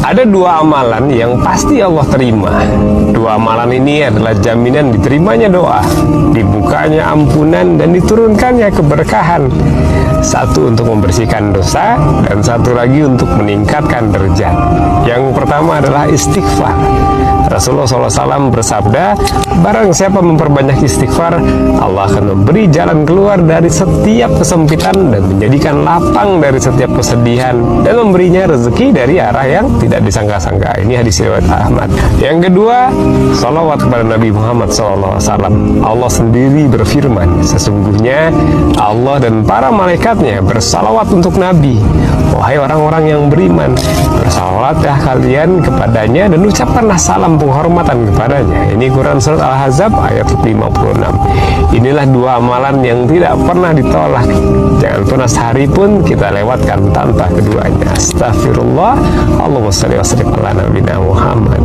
Ada dua amalan yang pasti Allah terima. Dua amalan ini adalah jaminan diterimanya doa, dibukanya ampunan, dan diturunkannya keberkahan. Satu untuk membersihkan dosa, dan satu lagi untuk meningkatkan derajat. Yang pertama adalah istighfar. Rasulullah SAW bersabda, barang siapa memperbanyak istighfar, Allah akan memberi jalan keluar dari setiap kesempitan dan menjadikan lapang dari setiap kesedihan, dan memberinya rezeki dari arah yang tidak disangka-sangka. Ini hadis riwayat Ahmad. Yang kedua, salawat kepada Nabi Muhammad SAW. Allah sendiri berfirman, sesungguhnya Allah dan para malaikatnya bersalawat untuk Nabi. Wahai orang-orang yang beriman, bersalawatlah kalian kepadanya dan ucapkanlah salam penghormatan kepadanya. Ini Quran Surat Al-Ahzab ayat 56. Inilah dua amalan yang tidak pernah ditolak. Jangan pernah sehari pun kita lewatkan tanpa keduanya. Astagfirullah. Allahumma shalli wa sallim ala nabiyina Muhammad.